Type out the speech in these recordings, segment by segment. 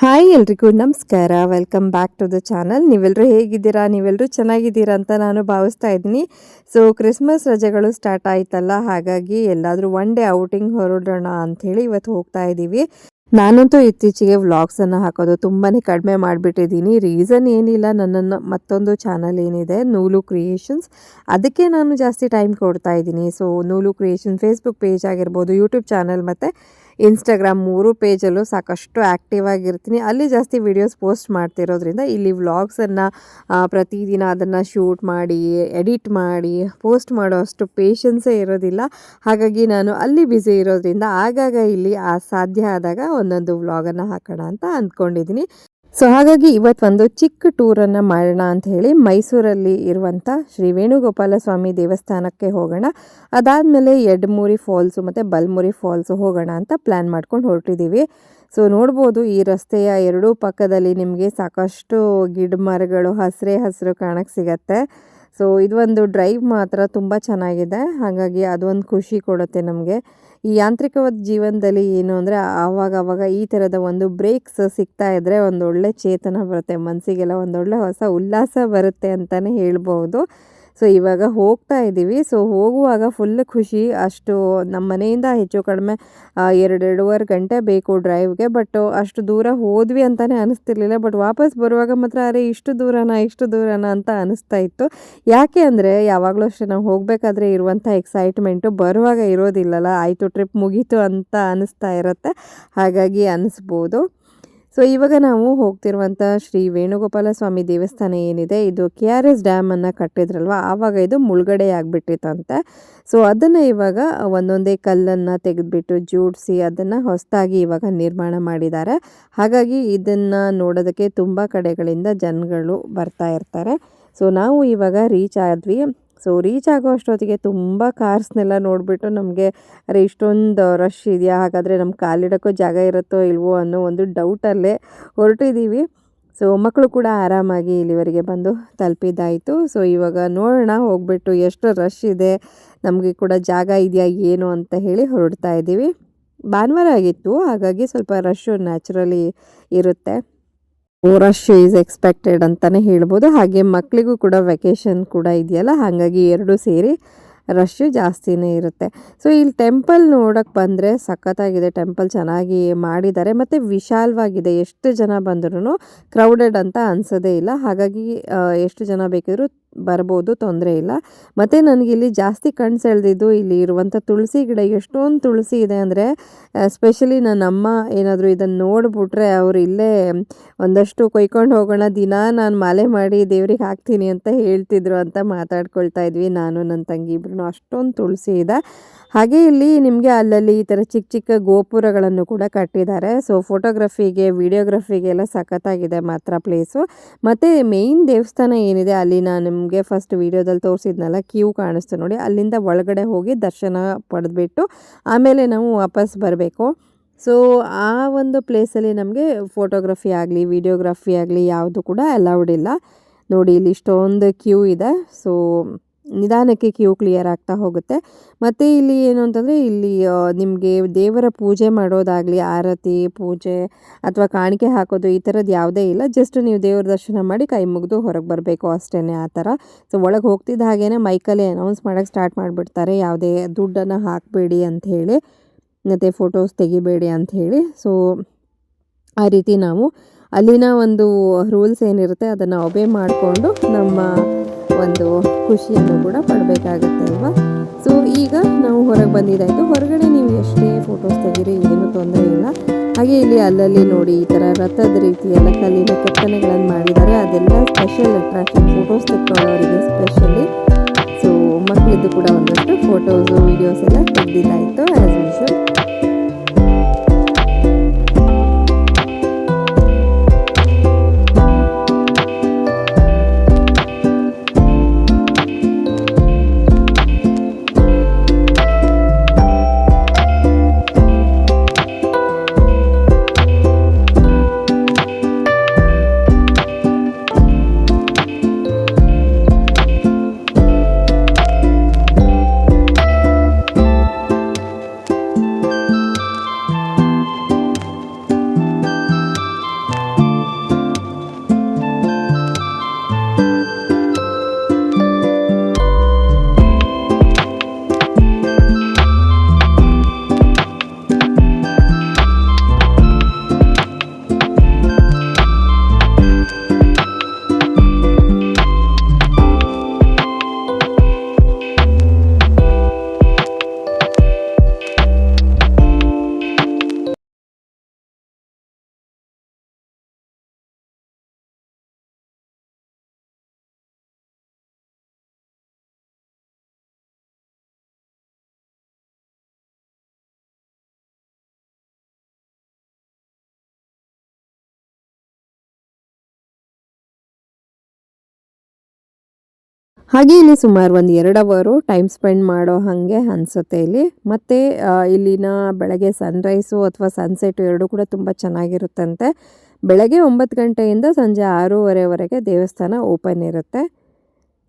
Hi ಎಲ್ರಿಗೂ ನಮಸ್ಕಾರ, welcome back to the channel. ನೀವೆಲ್ಲರೂ ಹೇಗಿದ್ದೀರಾ? ನೀವೆಲ್ಲರೂ ಚೆನ್ನಾಗಿದ್ದೀರಾ ಅಂತ ನಾನು ಭಾವಿಸ್ತಾ ಇದ್ದೀನಿ. ಸೊ ಕ್ರಿಸ್ಮಸ್ ರಜೆಗಳು ಸ್ಟಾರ್ಟ್ ಆಯ್ತಲ್ಲ, ಹಾಗಾಗಿ ಎಲ್ಲಾದರೂ ಒನ್ ಡೇ ಔಟಿಂಗ್ ಹೊರಡೋಣ ಅಂಥೇಳಿ ಇವತ್ತು ಹೋಗ್ತಾ ಇದ್ದೀವಿ. ನಾನಂತೂ ಇತ್ತೀಚೆಗೆ ವ್ಲಾಗ್ಸನ್ನು ಹಾಕೋದು ತುಂಬಾ ಕಡಿಮೆ ಮಾಡಿಬಿಟ್ಟಿದ್ದೀನಿ. ರೀಸನ್ ಏನಿಲ್ಲ, ನನ್ನನ್ನು ಮತ್ತೊಂದು ಚಾನಲ್ ಏನಿದೆ ನೂಲು ಕ್ರಿಯೇಷನ್ಸ್, ಅದಕ್ಕೆ ನಾನು ಜಾಸ್ತಿ ಟೈಮ್ ಕೊಡ್ತಾ ಇದ್ದೀನಿ. ಸೊ ನೂಲು ಕ್ರಿಯೇಷನ್ ಫೇಸ್ಬುಕ್ ಪೇಜ್ ಆಗಿರ್ಬೋದು, ಯೂಟ್ಯೂಬ್ ಚಾನಲ್ ಮತ್ತು ಇನ್ಸ್ಟಾಗ್ರಾಮ್ 3 ಪೇಜಲ್ಲೂ ಸಾಕಷ್ಟು ಆ್ಯಕ್ಟಿವ್ ಆಗಿರ್ತೀನಿ. ಅಲ್ಲಿ ಜಾಸ್ತಿ ವಿಡಿಯೋಸ್ ಪೋಸ್ಟ್ ಮಾಡ್ತಿರೋದ್ರಿಂದ ಇಲ್ಲಿ ವ್ಲಾಗ್ಸನ್ನು ಪ್ರತಿದಿನ ಅದನ್ನು ಶೂಟ್ ಮಾಡಿ ಎಡಿಟ್ ಮಾಡಿ ಪೋಸ್ಟ್ ಮಾಡೋ ಅಷ್ಟು ಪೇಷನ್ಸೇ ಇರೋದಿಲ್ಲ. ಹಾಗಾಗಿ ನಾನು ಅಲ್ಲಿ ಬ್ಯುಸಿ ಇರೋದ್ರಿಂದ ಆಗಾಗ ಇಲ್ಲಿ ಸಾಧ್ಯ ಆದಾಗ ಒಂದೊಂದು ವ್ಲಾಗನ್ನು ಹಾಕೋಣ ಅಂತ ಅಂದ್ಕೊಂಡಿದ್ದೀನಿ. ಸೊ ಹಾಗಾಗಿ ಇವತ್ತೊಂದು ಚಿಕ್ಕ ಟೂರನ್ನು ಮಾಡೋಣ ಅಂತ ಹೇಳಿ ಮೈಸೂರಲ್ಲಿ ಇರುವಂಥ ಶ್ರೀ ವೇಣುಗೋಪಾಲ ಸ್ವಾಮಿ ದೇವಸ್ಥಾನಕ್ಕೆ ಹೋಗೋಣ. ಅದಾದಮೇಲೆ ಎಡಮೂರಿ ಫಾಲ್ಸು ಮತ್ತು ಬಲಮುರಿ ಫಾಲ್ಸು ಹೋಗೋಣ ಅಂತ ಪ್ಲ್ಯಾನ್ ಮಾಡ್ಕೊಂಡು ಹೊರಟಿದ್ದೀವಿ. ಸೊ ನೋಡ್ಬೋದು, ಈ ರಸ್ತೆಯ ಎರಡೂ ಪಕ್ಕದಲ್ಲಿ ನಿಮಗೆ ಸಾಕಷ್ಟು ಗಿಡ ಮರಗಳು ಹಸಿರು ಕಾಣಕ್ಕೆ ಸಿಗತ್ತೆ. ಸೊ ಇದೊಂದು ಡ್ರೈವ್ ಮಾತ್ರ ತುಂಬ ಚೆನ್ನಾಗಿದೆ. ಹಾಗಾಗಿ ಅದೊಂದು ಖುಷಿ ಕೊಡುತ್ತೆ ನಮಗೆ. ಈ ಯಾಂತ್ರಿಕವಾದ ಜೀವನದಲ್ಲಿ ಏನು ಅಂದರೆ ಆವಾಗ ಈ ಥರದ ಒಂದು ಬ್ರೇಕ್ಸ್ ಸಿಗ್ತಾ ಇದ್ದರೆ ಒಂದೊಳ್ಳೆ ಚೇತನ ಬರುತ್ತೆ, ಮನಸ್ಸಿಗೆಲ್ಲ ಒಂದೊಳ್ಳೆ ಹೊಸ ಉಲ್ಲಾಸ ಬರುತ್ತೆ ಅಂತಲೇ ಹೇಳ್ಬೋದು. ಸೊ ಇವಾಗ ಹೋಗ್ತಾ ಇದ್ದೀವಿ. ಸೊ ಹೋಗುವಾಗ ಫುಲ್ ಖುಷಿ. ಅಷ್ಟು ನಮ್ಮ ಮನೆಯಿಂದ ಹೆಚ್ಚು ಕಡಿಮೆ 2-2.5 ಗಂಟೆ ಬೇಕು ಡ್ರೈವ್ಗೆ. ಬಟ್ ಅಷ್ಟು ದೂರ ಹೋದ್ವಿ ಅಂತಲೇ ಅನಿಸ್ತಿರ್ಲಿಲ್ಲ. ಬಟ್ ವಾಪಸ್ ಬರುವಾಗ ಮಾತ್ರ ಅರೆ ಇಷ್ಟು ದೂರನಾ ಅಂತ ಅನಿಸ್ತಾ ಇತ್ತು. ಯಾಕೆ ಅಂದರೆ ಯಾವಾಗಲೂ ಅಷ್ಟೇ ನಾವು ಹೋಗಬೇಕಾದ್ರೆ ಇರುವಂಥ ಎಕ್ಸೈಟ್ಮೆಂಟು ಬರುವಾಗ ಇರೋದಿಲ್ಲಲ್ಲ. ಆಯಿತು ಟ್ರಿಪ್ ಮುಗೀತು ಅಂತ ಅನಿಸ್ತಾ ಇರುತ್ತೆ, ಹಾಗಾಗಿ ಅನಿಸ್ಬೋದು. ಸೊ ಇವಾಗ ನಾವು ಹೋಗ್ತಿರುವಂಥ ಶ್ರೀ ವೇಣುಗೋಪಾಲ ಸ್ವಾಮಿ ದೇವಸ್ಥಾನ ಏನಿದೆ, ಇದು KRS ಡ್ಯಾಮನ್ನು ಕಟ್ಟಿದ್ರಲ್ವ, ಆವಾಗ ಇದು ಮುಳುಗಡೆ ಆಗಿಬಿಟ್ಟಿತ್ತಂತೆ. ಸೊ ಅದನ್ನು ಇವಾಗ ಒಂದೊಂದೇ ಕಲ್ಲನ್ನು ತೆಗೆದುಬಿಟ್ಟು ಜೋಡಿಸಿ ಅದನ್ನು ಹೊಸದಾಗಿ ಇವಾಗ ನಿರ್ಮಾಣ ಮಾಡಿದ್ದಾರೆ. ಹಾಗಾಗಿ ಇದನ್ನು ನೋಡೋದಕ್ಕೆ ತುಂಬ ಕಡೆಗಳಿಂದ ಜನಗಳು ಬರ್ತಾ ಇರ್ತಾರೆ. ಸೊ ನಾವು ಇವಾಗ ರೀಚ್ ಆದ್ವಿ. ಸೊ ರೀಚ್ ಆಗೋ ಅಷ್ಟೊತ್ತಿಗೆ ತುಂಬ ಕಾರ್ಸ್ನೆಲ್ಲ ನೋಡಿಬಿಟ್ಟು ನಮಗೆ ಅರೆ ಇಷ್ಟೊಂದು ರಶ್ ಇದೆಯಾ, ಹಾಗಾದರೆ ನಮ್ಮ ಕಾಲಿಡೋಕ್ಕೂ ಜಾಗ ಇರುತ್ತೋ ಇಲ್ವೋ ಅನ್ನೋ ಒಂದು ಡೌಟಲ್ಲೇ ಹೊರಟಿದ್ದೀವಿ. ಸೊ ಮಕ್ಕಳು ಕೂಡ ಆರಾಮಾಗಿ ಇಲ್ಲಿವರೆಗೆ ಬಂದು ತಲುಪಿದ್ದಾಯಿತು. ಸೊ ಇವಾಗ ನೋಡೋಣ ಹೋಗ್ಬಿಟ್ಟು ಎಷ್ಟು ರಶ್ ಇದೆ, ನಮಗೆ ಕೂಡ ಜಾಗ ಇದೆಯಾ ಏನು ಅಂತ ಹೇಳಿ ಹೊರಡ್ತಾ ಇದ್ದೀವಿ. ಭಾನುವಾರ ಆಗಿತ್ತು, ಹಾಗಾಗಿ ಸ್ವಲ್ಪ ರಶ್ಶು ನ್ಯಾಚುರಲಿ ಇರುತ್ತೆ. ರಶ್ ಈಸ್ ಎಕ್ಸ್ಪೆಕ್ಟೆಡ್ ಅಂತಲೇ ಹೇಳ್ಬೋದು. ಹಾಗೆ ಮಕ್ಕಳಿಗೂ ಕೂಡ ವೆಕೇಷನ್ ಕೂಡ ಇದೆಯಲ್ಲ, ಹಾಗಾಗಿ ಎರಡೂ ಸೇರಿ ರಶ್ಶು ಜಾಸ್ತಿನೇ ಇರುತ್ತೆ. ಸೊ ಇಲ್ಲಿ ಟೆಂಪಲ್ ನೋಡೋಕ್ಕೆ ಬಂದರೆ ಸಖತ್ತಾಗಿದೆ. ಟೆಂಪಲ್ ಚೆನ್ನಾಗಿ ಮಾಡಿದ್ದಾರೆ ಮತ್ತು ವಿಶಾಲವಾಗಿದೆ. ಎಷ್ಟು ಜನ ಬಂದ್ರೂ ಕ್ರೌಡೆಡ್ ಅಂತ ಅನಿಸೋದೇ ಇಲ್ಲ. ಹಾಗಾಗಿ ಎಷ್ಟು ಜನ ಬೇಕಿದ್ರೂ ಬರ್ಬೋದು, ತೊಂದರೆ ಇಲ್ಲ. ಮತ್ತು ನನಗಿಲ್ಲಿ ಜಾಸ್ತಿ ಕಣ್ಣು ಸೆಳೆದಿದ್ದು ಇಲ್ಲಿ ಇರುವಂಥ ತುಳಸಿ ಗಿಡ. ಎಷ್ಟೊಂದು ತುಳಸಿ ಇದೆ ಅಂದರೆ, ಸ್ಪೆಷಲಿ ನನ್ನ ಅಮ್ಮ ಏನಾದರೂ ಇದನ್ನು ನೋಡಿಬಿಟ್ರೆ ಅವರು ಇಲ್ಲೇ ಒಂದಷ್ಟು ಕೊಯ್ಕೊಂಡು ಹೋಗೋಣ, ದಿನ ನಾನು ಮಾಲೆ ಮಾಡಿ ದೇವ್ರಿಗೆ ಹಾಕ್ತೀನಿ ಅಂತ ಹೇಳ್ತಿದ್ರು ಅಂತ ಮಾತಾಡ್ಕೊಳ್ತಾ ಇದ್ವಿ ನಾನು ನನ್ನ ತಂಗಿ ಇಬ್ರು. ಅಷ್ಟೊಂದು ತುಳಸಿ ಇದೆ. ಹಾಗೆ ಇಲ್ಲಿ ನಿಮಗೆ ಅಲ್ಲಲ್ಲಿ ಈ ಥರ ಚಿಕ್ಕ ಚಿಕ್ಕ ಗೋಪುರಗಳನ್ನು ಕೂಡ ಕಟ್ಟಿದ್ದಾರೆ. ಸೊ ಫೋಟೋಗ್ರಫಿಗೆ ವಿಡಿಯೋಗ್ರಫಿಗೆ ಎಲ್ಲ ಸಖತ್ತಾಗಿದೆ ಮಾತ್ರ ಪ್ಲೇಸು. ಮತ್ತು ಮೇಯ್ನ್ ದೇವಸ್ಥಾನ ಏನಿದೆ ಅಲ್ಲಿ ನಾನು ನಿಮಗೆ ಫಸ್ಟ್ ವೀಡಿಯೋದಲ್ಲಿ ತೋರಿಸಿದ್ನಲ್ಲ, ಕ್ಯೂ ಕಾಣಿಸ್ತು ನೋಡಿ, ಅಲ್ಲಿಂದ ಒಳಗಡೆ ಹೋಗಿ ದರ್ಶನ ಪಡೆದ್ಬಿಟ್ಟು ಆಮೇಲೆ ನಾವು ವಾಪಸ್ ಬರಬೇಕು. ಸೊ ಆ ಒಂದು ಪ್ಲೇಸಲ್ಲಿ ನಮಗೆ ಫೋಟೋಗ್ರಫಿ ಆಗಲಿ ವಿಡಿಯೋಗ್ರಫಿ ಆಗಲಿ ಯಾವುದು ಕೂಡ ಅಲೌಡ್ ಇಲ್ಲ. ನೋಡಿ ಇಲ್ಲಿ ಇಷ್ಟೊಂದು ಕ್ಯೂ ಇದೆ. ಸೊ ನಿಧಾನಕ್ಕೆ ಕ್ಯೂ ಕ್ಲಿಯರ್ ಆಗ್ತಾ ಹೋಗುತ್ತೆ. ಮತ್ತು ಇಲ್ಲಿ ಏನು ಅಂತಂದರೆ ಇಲ್ಲಿ ನಿಮಗೆ ದೇವರ ಪೂಜೆ ಮಾಡೋದಾಗಲಿ, ಆರತಿ ಪೂಜೆ ಅಥವಾ ಕಾಣಿಕೆ ಹಾಕೋದು ಈ ಥರದ್ದು ಯಾವುದೇ ಇಲ್ಲ. ಜಸ್ಟ್ ನೀವು ದೇವ್ರ ದರ್ಶನ ಮಾಡಿ ಕೈ ಮುಗಿದು ಹೊರಗೆ ಬರಬೇಕು ಅಷ್ಟೇ, ಆ ಥರ. ಸೊ ಒಳಗೆ ಹೋಗ್ತಿದ್ದ ಹಾಗೇ ಮೈಕಲ್ಲಿ ಅನೌನ್ಸ್ ಮಾಡೋಕ್ಕೆ ಸ್ಟಾರ್ಟ್ ಮಾಡಿಬಿಡ್ತಾರೆ, ಯಾವುದೇ ದುಡ್ಡನ್ನು ಹಾಕಬೇಡಿ ಅಂಥೇಳಿ ಮತ್ತು ಫೋಟೋಸ್ ತೆಗಿಬೇಡಿ ಅಂಥೇಳಿ. ಸೊ ಆ ರೀತಿ ನಾವು ಅಲ್ಲಿನ ಒಂದು ರೂಲ್ಸ್ ಏನಿರುತ್ತೆ ಅದನ್ನು ಒಬೇ ಮಾಡಿಕೊಂಡು ನಮ್ಮ ಒಂದು ಖುಷಿಯನ್ನು ಕೂಡ ಪಡಬೇಕಾಗತ್ತೆ ಅಲ್ವಾ. ಸೊ ಈಗ ನಾವು ಹೊರಗೆ ಬಂದಿದ್ದಾಯಿತು. ಹೊರಗಡೆ ನೀವು ಎಷ್ಟೇ ಫೋಟೋಸ್ ತೆಗೀರಿ ಏನೂ ತೊಂದರೆ ಇಲ್ಲ. ಹಾಗೆ ಇಲ್ಲಿ ಅಲ್ಲಲ್ಲಿ ನೋಡಿ ಈ ಥರ ರಥದ ರೀತಿ ಎಲ್ಲ ಕಲ್ಲಿನ ಕೆತ್ತನೆಗಳನ್ನು ಮಾಡಿದ್ದಾರೆ. ಅದೆಲ್ಲ ಸ್ಪೆಷಲ್ ಅಟ್ರಾಕ್ಷನ್ ಫೋಟೋಸ್ ತೆಕ್ಕೊಳ್ಳೋರಿಗೆ ಸ್ಪೆಷಲಿ. ಸೊ ಮಕ್ಕಳಿದ್ದು ಕೂಡ ಒಂದಷ್ಟು ಫೋಟೋಸು ವೀಡಿಯೋಸ್ ಎಲ್ಲ ತೆಗೆದಿದ್ದಾಯಿತು ಆ್ಯಸ್ ಯೂಶುವಲ್. ಹಾಗೆ ಇಲ್ಲಿ ಸುಮಾರು ಒಂದು 2 ಅವರು ಟೈಮ್ ಸ್ಪೆಂಡ್ ಮಾಡೋ ಹಾಗೆ ಅನಿಸುತ್ತೆ ಇಲ್ಲಿ. ಮತ್ತು ಇಲ್ಲಿನ ಬೆಳಗ್ಗೆ ಸನ್‌ರೈಸು ಅಥವಾ ಸನ್‌ಸೆಟ್ ಎರಡೂ ಕೂಡ ತುಂಬ ಚೆನ್ನಾಗಿರುತ್ತಂತೆ. ಬೆಳಗ್ಗೆ 9 ಗಂಟೆಯಿಂದ ಸಂಜೆ 6:30ವರೆಗೆ ದೇವಸ್ಥಾನ ಓಪನ್ ಇರುತ್ತೆ.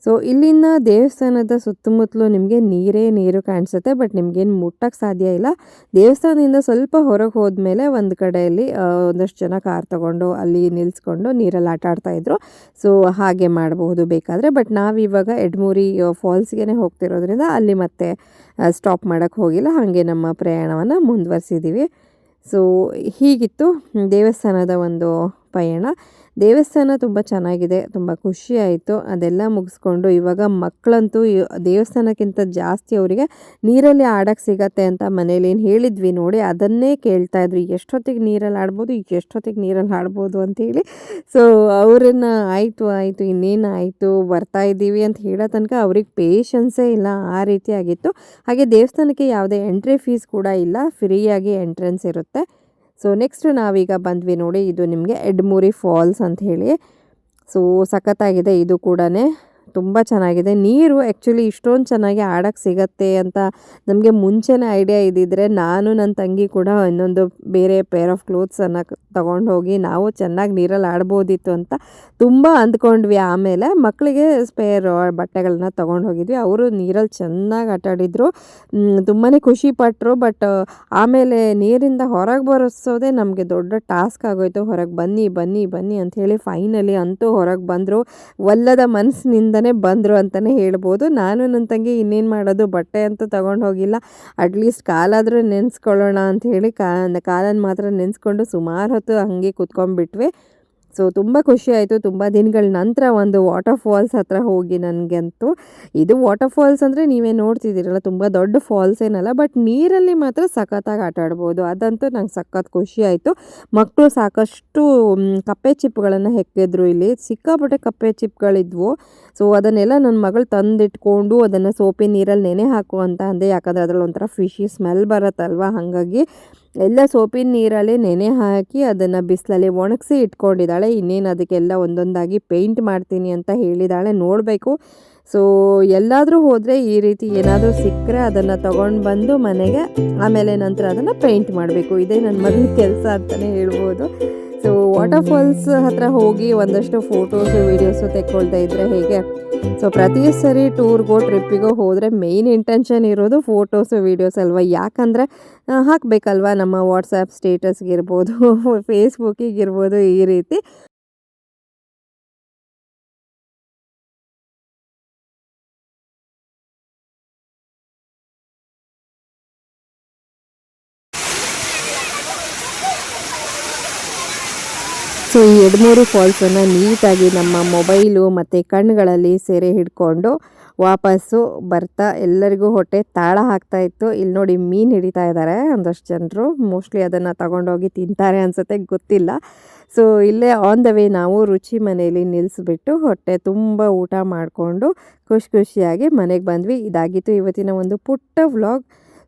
ಸೊ ಇಲ್ಲಿನ ದೇವಸ್ಥಾನದ ಸುತ್ತಮುತ್ತಲು ನಿಮಗೆ ನೀರು ಕಾಣಿಸುತ್ತೆ. ಬಟ್ ನಿಮಗೇನು ಮುಟ್ಟಕ್ಕೆ ಸಾಧ್ಯ ಇಲ್ಲ. ದೇವಸ್ಥಾನದಿಂದ ಸ್ವಲ್ಪ ಹೊರಗೆ ಹೋದ್ಮೇಲೆ ಒಂದು ಕಡೆಯಲ್ಲಿ ಒಂದಷ್ಟು ಜನ ಕಾರ್ ತಗೊಂಡು ಅಲ್ಲಿ ನಿಲ್ಲಿಸ್ಕೊಂಡು ನೀರಲ್ಲಿ ಆಟ ಆಡ್ತಾಯಿದ್ರು. ಸೊ ಹಾಗೆ ಮಾಡಬಹುದು ಬೇಕಾದರೆ. ಬಟ್ ನಾವಿವಾಗ ಎಡಮೂರಿ ಫಾಲ್ಸ್ಗೆ ಹೋಗ್ತಿರೋದ್ರಿಂದ ಅಲ್ಲಿ ಮತ್ತೆ ಸ್ಟಾಪ್ ಮಾಡೋಕ್ಕೆ ಹೋಗಿಲ್ಲ. ಹಾಗೆ ನಮ್ಮ ಪ್ರಯಾಣವನ್ನು ಮುಂದುವರಿಸಿದ್ದೀವಿ. ಸೊ ಹೀಗಿತ್ತು ದೇವಸ್ಥಾನದ ಒಂದು ಪಯಣ. ದೇವಸ್ಥಾನ ತುಂಬ ಚೆನ್ನಾಗಿದೆ, ತುಂಬ ಖುಷಿ ಆಯಿತು. ಅದೆಲ್ಲ ಮುಗಿಸ್ಕೊಂಡು ಇವಾಗ ಮಕ್ಕಳಂತೂ ದೇವಸ್ಥಾನಕ್ಕಿಂತ ಜಾಸ್ತಿ ಅವರಿಗೆ ನೀರಲ್ಲಿ ಆಡೋಕ್ಕೆ ಸಿಗತ್ತೆ ಅಂತ ಮನೇಲಿ ಏನು ಹೇಳಿದ್ವಿ ನೋಡಿ, ಅದನ್ನೇ ಕೇಳ್ತಾಯಿದ್ರು. ಎಷ್ಟೊತ್ತಿಗೆ ನೀರಲ್ಲಿ ಆಡ್ಬೋದು, ಎಷ್ಟೊತ್ತಿಗೆ ನೀರಲ್ಲಿ ಆಡ್ಬೋದು ಅಂತೇಳಿ. ಸೊ ಅವರನ್ನು ಆಯಿತು ಇನ್ನೇನು ಆಯಿತು ಬರ್ತಾ ಇದ್ದೀವಿ ಅಂತ ಹೇಳೋ ತನಕ ಅವ್ರಿಗೆ ಪೇಷನ್ಸೇ ಇಲ್ಲ, ಆ ರೀತಿ ಆಗಿತ್ತು. ಹಾಗೆ ದೇವಸ್ಥಾನಕ್ಕೆ ಯಾವುದೇ ಎಂಟ್ರಿ ಫೀಸ್ ಕೂಡ ಇಲ್ಲ, ಫ್ರೀಯಾಗಿ ಎಂಟ್ರೆನ್ಸ್ ಇರುತ್ತೆ. ಸೊ ನೆಕ್ಸ್ಟ್ ನಾವೀಗ ಬಂದ್ವಿ ನೋಡಿ, ಇದು ನಿಮಗೆ ಎಡಮೂರಿ ಫಾಲ್ಸ್ ಅಂತ ಹೇಳಿ. ಸೊ ಸಖತ್ತಾಗಿದೆ ಇದು ಕೂಡ, ತುಂಬ ಚೆನ್ನಾಗಿದೆ. ನೀರು ಆ್ಯಕ್ಚುಲಿ ಇಷ್ಟೊಂದು ಚೆನ್ನಾಗಿ ಆಡೋಕ್ಕೆ ಸಿಗತ್ತೆ ಅಂತ ನಮಗೆ ಮುಂಚೆನೇ ಐಡಿಯಾ ಇದ್ದಿದ್ರೆ ನಾನು ನನ್ನ ತಂಗಿ ಕೂಡ ಇನ್ನೊಂದು ಬೇರೆ ಪೇರ್ ಆಫ್ ಕ್ಲೋತ್ಸನ್ನು ತಗೊಂಡು ಹೋಗಿ ನಾವು ಚೆನ್ನಾಗಿ ನೀರಲ್ಲಿ ಆಡ್ಬೋದಿತ್ತು ಅಂತ ತುಂಬ ಅಂದ್ಕೊಂಡ್ವಿ. ಆಮೇಲೆ ಮಕ್ಕಳಿಗೆ ಸ್ಪೇರ್ ಬಟ್ಟೆಗಳನ್ನ ತೊಗೊಂಡು ಹೋಗಿದ್ವಿ. ಅವರು ನೀರಲ್ಲಿ ಚೆನ್ನಾಗಿ ಆಟ ಆಡಿದರು, ತುಂಬಾ ಖುಷಿಪಟ್ಟರು. ಬಟ್ ಆಮೇಲೆ ನೀರಿಂದ ಹೊರಗೆ ಬರೆಸೋದೇ ನಮಗೆ ದೊಡ್ಡ ಟಾಸ್ಕ್ ಆಗೋಯ್ತು. ಹೊರಗೆ ಬನ್ನಿ ಅಂಥೇಳಿ ಫೈನಲಿ ಅಂತೂ ಹೊರಗೆ ಬಂದರು. ಒಲ್ಲದ ಮನಸ್ಸಿನಿಂದನೇ ಬಂದರು ಅಂತಲೇ ಹೇಳ್ಬೋದು. ನಾನು ನನ್ನ ತಂಗಿ ಇನ್ನೇನು ಮಾಡೋದು, ಬಟ್ಟೆ ಅಂತೂ ತೊಗೊಂಡು ಹೋಗಿಲ್ಲ, ಅಟ್ಲೀಸ್ಟ್ ಕಾಲಾದರೂ ನೆನೆಸ್ಕೊಳ್ಳೋಣ ಅಂಥೇಳಿ ಕಾಲನ್ನು ಮಾತ್ರ ನೆನೆಸ್ಕೊಂಡು ಸುಮಾರು ಹೊತ್ತು ಹಾಗೆ ಕೂತ್ಕೊಂಡ್ಬಿಟ್ವಿ. ಸೊ ತುಂಬ ಖುಷಿ ಆಯಿತು. ತುಂಬ ದಿನಗಳ ನಂತರ ಒಂದು ವಾಟರ್ ಫಾಲ್ಸ್ ಹತ್ರ ಹೋಗಿ ನನಗಂತೂ. ಇದು ವಾಟರ್ ಫಾಲ್ಸ್ ಅಂದರೆ ನೀವೇ ನೋಡ್ತಿದ್ದೀರಲ್ಲ, ತುಂಬ ದೊಡ್ಡ ಫಾಲ್ಸ್ ಏನಲ್ಲ, ಬಟ್ ನೀರಲ್ಲಿ ಮಾತ್ರ ಸಖತ್ತಾಗಿ ಆಟ ಆಡ್ಬೋದು. ಅದಂತೂ ನಂಗೆ ಸಖತ್ ಖುಷಿ ಆಯಿತು. ಮಕ್ಕಳು ಸಾಕಷ್ಟು ಕಪ್ಪೆ ಚಿಪ್ಪುಗಳನ್ನು ಹೆಕ್ಕಿದ್ರು. ಇಲ್ಲಿ ಸಿಕ್ಕಾಪಟ್ಟೆ ಕಪ್ಪೆ ಚಿಪ್ಪುಗಳಿದ್ವು. ಸೊ ಅದನ್ನೆಲ್ಲ ನನ್ನ ಮಗಳು ತಂದಿಟ್ಕೊಂಡು ಅದನ್ನು ಸೋಪಿನ ನೀರಲ್ಲಿ ನೆನೆ ಹಾಕು ಅಂತ ಅಂದೆ. ಯಾಕಂದರೆ ಅದರಲ್ಲಿ ಒಂಥರ ಫಿಶಿ ಸ್ಮೆಲ್ ಬರುತ್ತಲ್ವ, ಹಾಗಾಗಿ ಎಲ್ಲ ಸೋಪಿನ ನೀರಲ್ಲಿ ನೆನೆ ಹಾಕಿ ಅದನ್ನು ಬಿಸಿಲಲ್ಲಿ ಒಣಗಿಸಿ ಇಟ್ಕೊಂಡಿದ್ದಾಳೆ. ಇನ್ನೇನು ಅದಕ್ಕೆಲ್ಲ ಒಂದೊಂದಾಗಿ ಪೇಂಟ್ ಮಾಡ್ತೀನಿ ಅಂತ ಹೇಳಿದ್ದಾಳೆ, ನೋಡಬೇಕು. ಸೊ ಎಲ್ಲಾದರೂ ಹೋದರೆ ಈ ರೀತಿ ಏನಾದರೂ ಸಿಕ್ಕರೆ ಅದನ್ನು ತೊಗೊಂಡು ಬಂದು ಮನೆಗೆ ಆಮೇಲೆ ನಂತರ ಅದನ್ನು ಪೇಂಟ್ ಮಾಡಬೇಕು. ಇದೇ ನನ್ನ ಮಗಳ ಕೆಲಸ ಅಂತಲೇ ಹೇಳ್ಬೋದು. ಸೊ ವಾಟರ್ ಫಾಲ್ಸ್ ಹತ್ರ ಹೋಗಿ ಒಂದಷ್ಟು ಫೋಟೋಸು ವೀಡಿಯೋಸು ತೆಕ್ಕೊಳ್ತಾ ಇದ್ದರೆ ಹೇಗೆ. ಸೊ ಪ್ರತಿ ಸರಿ ಟೂರ್ಗೋ ಟ್ರಿಪ್ಪಿಗೋ ಹೋದರೆ ಮೇಯ್ನ್ ಇಂಟೆನ್ಷನ್ ಇರೋದು ಫೋಟೋಸು ವೀಡಿಯೋಸ್ ಅಲ್ವ. ಯಾಕಂದರೆ ಹಾಕಬೇಕಲ್ವ ನಮ್ಮ ವಾಟ್ಸಪ್ ಸ್ಟೇಟಸ್ಗಿರ್ಬೋದು, ಫೇಸ್ಬುಕ್ಕಿಗಿರ್ಬೋದು, ಈ ರೀತಿ. ಸೊ ಈ ಎಡಮೂರು ಫಾಲ್ಸನ್ನು ನೀಟಾಗಿ ನಮ್ಮ ಮೊಬೈಲು ಮತ್ತು ಕಣ್ಣುಗಳಲ್ಲಿ ಸೆರೆ ಹಿಡ್ಕೊಂಡು ವಾಪಸ್ಸು ಬರ್ತಾ ಎಲ್ಲರಿಗೂ ಹೊಟ್ಟೆ ತಾಳ ಹಾಕ್ತಾಯಿತ್ತು. ಇಲ್ಲಿ ನೋಡಿ ಮೀನು ಹಿಡಿತಾ ಇದ್ದಾರೆ ಒಂದಷ್ಟು ಜನರು. ಮೋಸ್ಟ್ಲಿ ಅದನ್ನು ತಗೊಂಡೋಗಿ ತಿಂತಾರೆ ಅನಿಸುತ್ತೆ, ಗೊತ್ತಿಲ್ಲ. ಸೊ ಇಲ್ಲೇ ಆನ್ ದ ವೇ ನಾವು ರುಚಿ ಮನೆಯಲ್ಲಿ ನಿಲ್ಲಿಸ್ಬಿಟ್ಟು ಹೊಟ್ಟೆ ತುಂಬ ಊಟ ಮಾಡಿಕೊಂಡು ಖುಷಿಯಾಗಿ ಮನೆಗೆ ಬಂದ್ವಿ. ಇದಾಗಿತ್ತು ಇವತ್ತಿನ ಒಂದು ಪುಟ್ಟ ವ್ಲಾಗ್.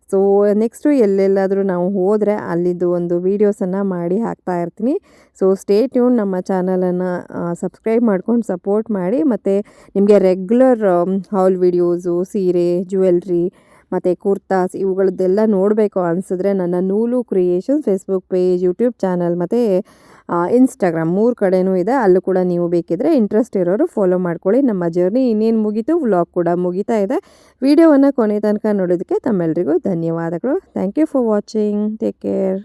ಸೊ ನೆಕ್ಸ್ಟು ಎಲ್ಲೆಲ್ಲಾದರೂ ನಾವು ಹೋದರೆ ಅಲ್ಲಿದ್ದು ಒಂದು ವೀಡಿಯೋಸನ್ನು ಮಾಡಿ ಹಾಕ್ತಾ ಇರ್ತೀನಿ. ಸೊ ಸ್ಟೇ ಟ್ಯೂನ್, ನಮ್ಮ ಚಾನಲನ್ನು ಸಬ್ಸ್ಕ್ರೈಬ್ ಮಾಡ್ಕೊಂಡು ಸಪೋರ್ಟ್ ಮಾಡಿ. ಮತ್ತು ನಿಮಗೆ ರೆಗ್ಯುಲರ್ ಹಾಲ್ ವೀಡಿಯೋಸು, ಸೀರೆ, ಜ್ಯುವೆಲ್ರಿ ಮತ್ತು ಕುರ್ತಾಸ್ ಇವುಗಳದ್ದೆಲ್ಲ ನೋಡಬೇಕು ಅನಿಸಿದ್ರೆ ನನ್ನ ನೂಲು creation Facebook page, YouTube channel ಮತ್ತು ಇನ್ಸ್ಟಾಗ್ರಾಮ್ 3 ಕಡೆನೂ ಇದೆ. ಅಲ್ಲೂ ಕೂಡ ನೀವು ಬೇಕಿದ್ದರೆ ಇಂಟ್ರೆಸ್ಟ್ ಇರೋರು ಫಾಲೋ ಮಾಡ್ಕೊಳ್ಳಿ. ನಮ್ಮ ಜರ್ನಿ ಇನ್ನೇನು ಮುಗೀತು, ವ್ಲಾಗ್ ಕೂಡ ಮುಗಿತಾ ಇದೆ. ವಿಡಿಯೋವನ್ನು ಕೊನೆ ತನಕ ನೋಡೋದಕ್ಕೆ ತಮ್ಮೆಲ್ಲರಿಗೂ ಧನ್ಯವಾದಗಳು. Thank you for watching. Take care.